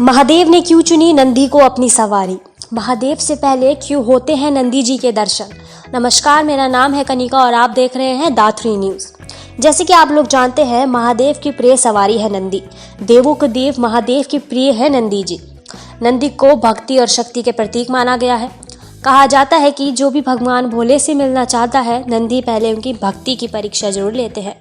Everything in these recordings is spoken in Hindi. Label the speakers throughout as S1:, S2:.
S1: महादेव ने क्यों चुनी नंदी को अपनी सवारी। महादेव से पहले क्यों होते हैं नंदी जी के दर्शन। नमस्कार, मेरा नाम है कनिका और आप देख रहे हैं दा3 न्यूज़। जैसे कि आप लोग जानते हैं, महादेव की प्रिय सवारी है नंदी। देवों के देव महादेव की प्रिय है नंदी जी। नंदी को भक्ति और शक्ति के प्रतीक माना गया है। कहा जाता है कि जो भी भगवान भोले से मिलना चाहता है, नंदी पहले उनकी भक्ति की परीक्षा जरूर लेते हैं।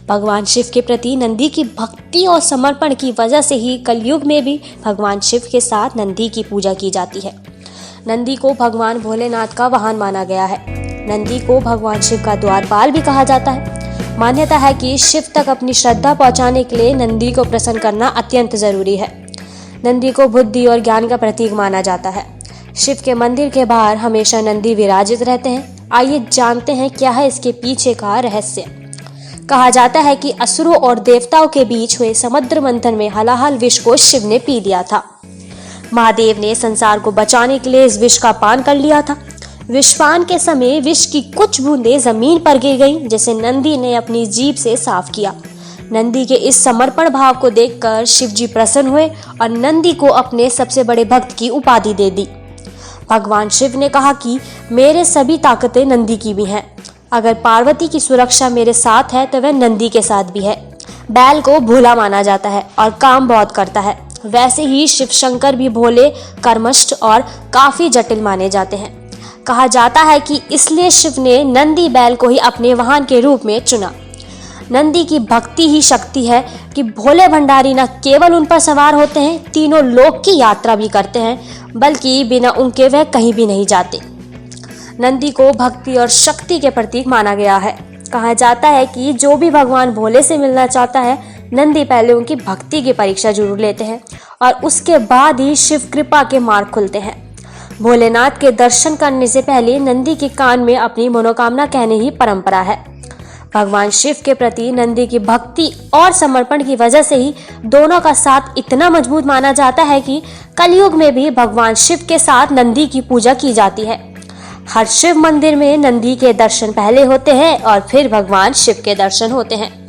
S1: भगवान शिव के प्रति नंदी की भक्ति और समर्पण की वजह से ही कलयुग में भी भगवान शिव के साथ नंदी की पूजा की जाती है। नंदी को भगवान भोलेनाथ का वाहन माना गया है। नंदी को भगवान शिव का द्वारपाल भी कहा जाता है। मान्यता है कि शिव तक अपनी श्रद्धा पहुंचाने के लिए नंदी को प्रसन्न करना अत्यंत जरूरी है। नंदी को बुद्धि और ज्ञान का प्रतीक माना जाता है। शिव के मंदिर के बाहर हमेशा नंदी विराजित रहते हैं। आइए जानते हैं क्या है इसके पीछे का रहस्य। कहा जाता है कि असुरों और देवताओं के बीच हुए समुद्र मंथन में हलाहल विष को शिव ने पी लिया था। महादेव ने संसार को बचाने के लिए इस विष का पान कर लिया था। विषपान के समय विष की कुछ बूंदें जमीन पर गिर गईं, जिसे नंदी ने अपनी जीभ से साफ किया। नंदी के इस समर्पण भाव को देखकर शिव जी प्रसन्न हुए और नंदी को अपने सबसे बड़े भक्त की उपाधि दे दी। भगवान शिव ने कहा कि मेरे सभी ताकतें नंदी की भी हैं। अगर पार्वती की सुरक्षा मेरे साथ है तो वह नंदी के साथ भी है। बैल को भोला माना जाता है और काम बहुत करता है। वैसे ही शिव शंकर भी भोले, कर्मष्ठ और काफी जटिल माने जाते हैं। कहा जाता है कि इसलिए शिव ने नंदी बैल को ही अपने वाहन के रूप में चुना। नंदी की भक्ति ही शक्ति है कि भोले भंडारी न केवल उन पर सवार होते हैं, तीनों लोक की यात्रा भी करते हैं, बल्कि बिना उनके वह कहीं भी नहीं जाते। नंदी को भक्ति और शक्ति के प्रतीक माना गया है। कहा जाता है कि जो भी भगवान भोले से मिलना चाहता है, नंदी पहले उनकी भक्ति की परीक्षा जरूर लेते हैं और उसके बाद ही शिव कृपा के मार्ग खुलते हैं। भोलेनाथ के दर्शन करने से पहले नंदी के कान में अपनी मनोकामना कहने की परंपरा है। भगवान शिव के प्रति नंदी की भक्ति और समर्पण की वजह से ही दोनों का साथ इतना मजबूत माना जाता है कि कलयुग में भी भगवान शिव के साथ नंदी की पूजा की जाती है। हर शिव मंदिर में नंदी के दर्शन पहले होते हैं और फिर भगवान शिव के दर्शन होते हैं।